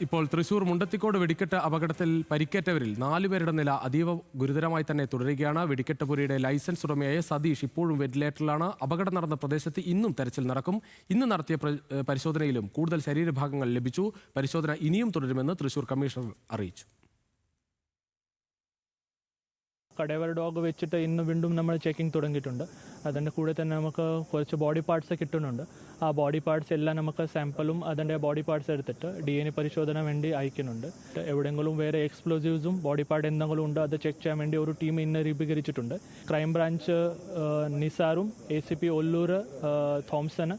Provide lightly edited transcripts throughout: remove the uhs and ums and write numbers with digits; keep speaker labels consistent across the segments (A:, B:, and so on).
A: ഇപ്പോൾ തൃശൂർ മുണ്ടത്തിക്കോട് വെടിക്കെട്ട് അപകടത്തിൽ പരിക്കേറ്റവരിൽ 4 പേരുടെ നില അതീവ ഗുരുതരമായി തന്നെ തുടരുകയാണ്. വെടിക്കെട്ടുപുരയുടെ ലൈസൻസ് ഉടമയായ സതീഷ് ഇപ്പോഴും വെന്റിലേറ്ററിലാണ്. അപകടം നടന്ന പ്രദേശത്ത് ഇന്നും തെരച്ചിൽ നടക്കും. ഇന്ന് നടത്തിയ പരിശോധനയിലും കൂടുതൽ ശരീരഭാഗങ്ങൾ ലഭിച്ചു. പരിശോധന ഇനിയും തുടരുമെന്ന് തൃശൂർ കമ്മീഷണർ അറിയിച്ചു.
B: കടേവർ ഡോഗ് വെച്ചിട്ട് ഇന്ന് വീണ്ടും നമ്മൾ ചെക്കിംഗ് തുടങ്ങിയിട്ടുണ്ട്. അതിൻ്റെ കൂടെ തന്നെ നമുക്ക് കുറച്ച് ബോഡി പാർട്സ് കിട്ടുന്നുണ്ട്. ആ ബോഡി പാർട്സ് എല്ലാം നമുക്ക് സാമ്പിളും അതിൻ്റെ ബോഡി പാർട്സ് എടുത്തിട്ട് DNA പരിശോധന വേണ്ടി അയക്കുന്നുണ്ട്. എവിടെയെങ്കിലും വേറെ എക്സ്പ്ലോസീവ്സും ബോഡി പാർട്ട് എന്തെങ്കിലും ഉണ്ട് അത് ചെക്ക് ചെയ്യാൻ വേണ്ടി ഒരു ടീം ഇന്ന് രൂപീകരിച്ചിട്ടുണ്ട്. ക്രൈംബ്രാഞ്ച് നിസാറും ACP ഒല്ലൂർ തോംസൺ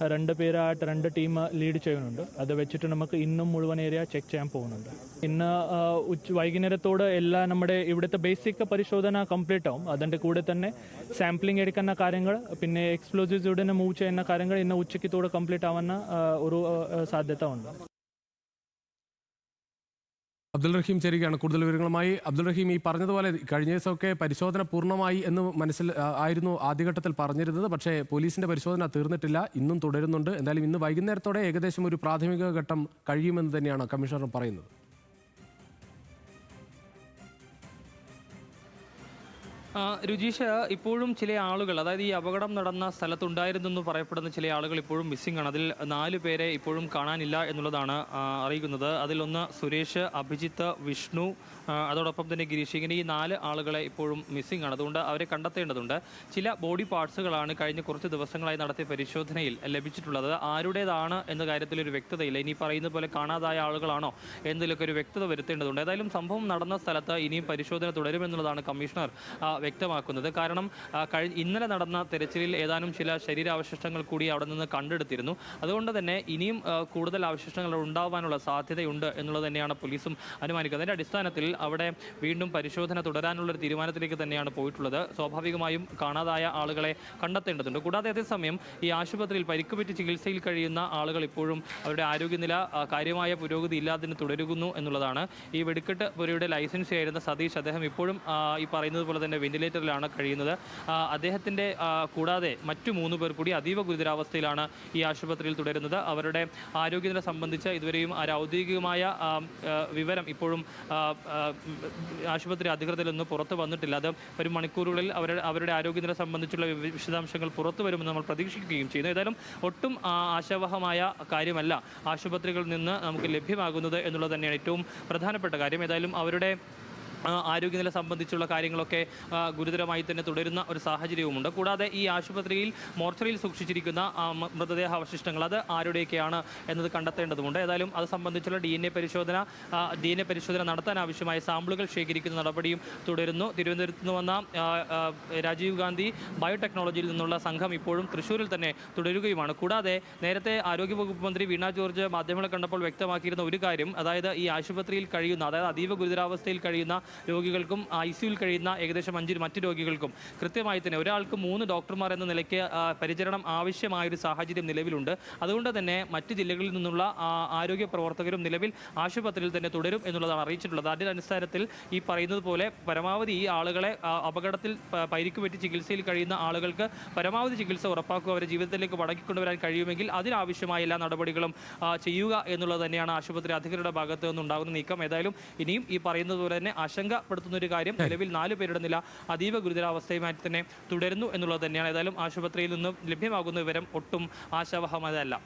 B: 2 പേരായിട്ട് 2 ടീം ലീഡ് ചെയ്യുന്നുണ്ട്. അത് വെച്ചിട്ട് നമുക്ക് ഇന്നും മുഴുവൻ ഏരിയ ചെക്ക് ചെയ്യാൻ പോകുന്നുണ്ട്. ഇന്ന് വൈകുന്നേരത്തോട് എല്ലാ നമ്മുടെ ഇവിടുത്തെ ബേസിക് പരിശോധന കംപ്ലീറ്റ് ആവും. അതിൻ്റെ കൂടെ തന്നെ സാമ്പിളിംഗ് എടുക്കുന്ന കാര്യങ്ങൾ പിന്നെ എക്സ്പ്ലോസീവ്സ് ഉടനെ മൂവ് ചെയ്യുന്ന കാര്യങ്ങൾ ഇന്ന് ഉച്ചയ്ക്കത്തോടെ കംപ്ലീറ്റ് ആവുന്ന ഒരു സാധ്യത ഉണ്ട്.
A: അബ്ദുൾ റഹീം ചേരുകയാണ് കൂടുതൽ വിവരങ്ങളുമായി. അബ്ദുൾ റഹീം, ഈ പറഞ്ഞതുപോലെ കഴിഞ്ഞ ദിവസമൊക്കെ പരിശോധന പൂർണ്ണമായി എന്ന് ആയിരുന്നു ആദ്യഘട്ടത്തിൽ പറഞ്ഞിരുന്നത്. പക്ഷേ പോലീസിന്റെ പരിശോധന തീർന്നിട്ടില്ല, ഇന്നും തുടരുന്നുണ്ട്. എന്തായാലും ഇന്ന് വൈകുന്നേരത്തോടെ ഏകദേശം ഒരു പ്രാഥമിക ഘട്ടം കഴിയുമെന്ന് തന്നെയാണ് കമ്മീഷണർ പറയുന്നത്.
C: രുചീഷ്, ഇപ്പോഴും ചില ആളുകൾ, അതായത് ഈ അപകടം നടന്ന സ്ഥലത്തുണ്ടായിരുന്നെന്ന് പറയപ്പെടുന്ന ചില ആളുകൾ ഇപ്പോഴും മിസ്സിംഗ് ആണ്. അതിൽ 4 പേരെ ഇപ്പോഴും കാണാനില്ല എന്നുള്ളതാണ് അറിയിക്കുന്നത്. അതിലൊന്ന് സുരേഷ്, അഭിജിത്ത്, വിഷ്ണു, അതോടൊപ്പം തന്നെ ഗിരീഷ്. ഇങ്ങനെ ഈ 4 ആളുകളെ ഇപ്പോഴും മിസ്സിംഗ് ആണ്. അതുകൊണ്ട് അവരെ കണ്ടെത്തേണ്ടതുണ്ട്. ചില ബോഡി പാർട്സുകളാണ് കഴിഞ്ഞ കുറച്ച് ദിവസങ്ങളായി നടത്തിയ പരിശോധനയിൽ ലഭിച്ചിട്ടുള്ളത്. ആരുടേതാണ് എന്ന കാര്യത്തിൽ ഒരു വ്യക്തതയില്ല. ഇനി പറയുന്ന പോലെ കാണാതായ ആളുകളാണോ എന്നതിലൊക്കെ ഒരു വ്യക്തത വരുത്തേണ്ടതുണ്ട്. ഏതായാലും സംഭവം നടന്ന സ്ഥലത്ത് ഇനിയും പരിശോധന തുടരുമെന്നുള്ളതാണ് കമ്മീഷണർ വ്യക്തമാക്കുന്നത്. കാരണം ഇന്നലെ നടന്ന തെരച്ചിലിൽ ഏതാനും ചില ശരീരാവശിഷ്ടങ്ങൾ കൂടി അവിടെ നിന്ന് കണ്ടെടുത്തിരുന്നു. അതുകൊണ്ട് തന്നെ ഇനിയും കൂടുതൽ അവശിഷ്ടങ്ങൾ ഉണ്ടാവാനുള്ള സാധ്യതയുണ്ട് എന്നുള്ളത് തന്നെയാണ് പോലീസും അനുമാനിക്കുന്നത്. അതിൻ്റെ അടിസ്ഥാനത്തിൽ അവിടെ വീണ്ടും പരിശോധന തുടരാനുള്ളൊരു തീരുമാനത്തിലേക്ക് തന്നെയാണ് പോയിട്ടുള്ളത്. സ്വാഭാവികമായും കാണാതായ ആളുകളെ കണ്ടെത്തേണ്ടതുണ്ട്. കൂടാതെ അതേസമയം ഈ ആശുപത്രിയിൽ പരിക്കുപറ്റി ചികിത്സയിൽ കഴിയുന്ന ആളുകൾ ഇപ്പോഴും അവരുടെ ആരോഗ്യനില കാര്യമായ പുരോഗതി ഇല്ലാതെ തുടരുന്നു എന്നുള്ളതാണ്. ഈ വെടിക്കെട്ട് പുരയുടെ ലൈസൻസ് ആയിരുന്ന സതീഷ്, അദ്ദേഹം ഇപ്പോഴും ഈ പറയുന്നത് പോലെ തന്നെ വെന്റിലേറ്ററിലാണ് കഴിയുന്നത്. അദ്ദേഹത്തിൻ്റെ കൂടാതെ മറ്റു 3 പേർ കൂടി അതീവ ഗുരുതരാവസ്ഥയിലാണ് ഈ ആശുപത്രിയിൽ തുടരുന്നത്. അവരുടെ ആരോഗ്യനില സംബന്ധിച്ച് ഇതുവരെയും ഔദ്യോഗികമായ വിവരം ഇപ്പോഴും ആശുപത്രി അധികൃതരിൽ നിന്ന് പുറത്തു വന്നിട്ടില്ല. അത് വരും മണിക്കൂറുകളിൽ അവരുടെ ആരോഗ്യനില സംബന്ധിച്ചുള്ള വിശദാംശങ്ങൾ പുറത്തു വരുമെന്ന് നമ്മൾ പ്രതീക്ഷിക്കുകയും ചെയ്യുന്നു. ഏതായാലും ഒട്ടും ആശാവഹമായ കാര്യമല്ല ആശുപത്രികളിൽ നിന്ന് നമുക്ക് ലഭ്യമാകുന്നത് എന്നുള്ളത് തന്നെയാണ് ഏറ്റവും പ്രധാനപ്പെട്ട കാര്യം. ഏതായാലും അവരുടെ ആരോഗ്യനില സംബന്ധിച്ചുള്ള കാര്യങ്ങളൊക്കെ ഗുരുതരമായി തന്നെ തുടരുന്ന ഒരു സാഹചര്യവുമുണ്ട്. കൂടാതെ ഈ ആശുപത്രിയിൽ മോർച്ചറിയിൽ സൂക്ഷിച്ചിരിക്കുന്ന മൃതദേഹാവശിഷ്ടങ്ങൾ അത് ആരുടെയൊക്കെയാണ് എന്നത് കണ്ടെത്തേണ്ടതുണ്ട്. ഏതായാലും അത് സംബന്ധിച്ചുള്ള DNA പരിശോധന നടത്താൻ ആവശ്യമായ സാമ്പിളുകൾ ശേഖരിക്കുന്ന നടപടിയും തുടരുന്നു. തിരുവനന്തപുരത്ത് നിന്ന് വന്ന രാജീവ് ഗാന്ധി ബയോടെക്നോളജിയിൽ നിന്നുള്ള സംഘം ഇപ്പോഴും തൃശ്ശൂരിൽ തന്നെ തുടരുകയുമാണ്. കൂടാതെ നേരത്തെ ആരോഗ്യവകുപ്പ് മന്ത്രി വീണ ജോർജ് മാധ്യമങ്ങളെ കണ്ടപ്പോൾ വ്യക്തമാക്കിയിരുന്ന ഒരു കാര്യം, അതായത് ഈ ആശുപത്രിയിൽ കഴിയുന്ന, അതായത് അതീവ ഗുരുതരാവസ്ഥയിൽ കഴിയുന്ന രോഗികൾക്കും ICUവിൽ കഴിയുന്ന ഏകദേശം 5 മറ്റ് രോഗികൾക്കും കൃത്യമായി തന്നെ ഒരാൾക്ക് 3 ഡോക്ടർമാർ എന്ന നിലയ്ക്ക് പരിചരണം ആവശ്യമായൊരു സാഹചര്യം നിലവിലുണ്ട്. അതുകൊണ്ട് തന്നെ മറ്റ് ജില്ലകളിൽ നിന്നുള്ള ആരോഗ്യ പ്രവർത്തകരും നിലവിൽ ആശുപത്രിയിൽ തന്നെ തുടരും എന്നുള്ളതാണ് അറിയിച്ചിട്ടുള്ളത്. അതിൻ്റെ അടിസ്ഥാനത്തിൽ ഈ പറയുന്നത് പോലെ പരമാവധി ഈ ആളുകളെ അപകടത്തിൽ പരിക്കുപറ്റി ചികിത്സയിൽ കഴിയുന്ന ആളുകൾക്ക് പരമാവധി ചികിത്സ ഉറപ്പാക്കുക, അവരെ ജീവിതത്തിലേക്ക് മടക്കിക്കൊണ്ടുവരാൻ കഴിയുമെങ്കിൽ അതിനാവശ്യമായ എല്ലാ നടപടികളും ചെയ്യുക എന്നുള്ളത് തന്നെയാണ് ആശുപത്രി അധികൃതരുടെ ഭാഗത്ത് നിന്നുണ്ടാകുന്ന നീക്കം. ഏതായാലും ഇനിയും ഈ പറയുന്നത് പോലെ തന്നെ ആശങ്കപ്പെടുത്തുന്ന ഒരു കാര്യം, നിലവിൽ 4 പേരുടെ നില അതീവ ഗുരുതരാവസ്ഥയുമായി തന്നെ തുടരുന്നു എന്നുള്ളത് തന്നെയാണ്. ഏതായാലും ആശുപത്രിയിൽ നിന്നും ലഭ്യമാകുന്ന വിവരം ഒട്ടും ആശാവഹമല്ല.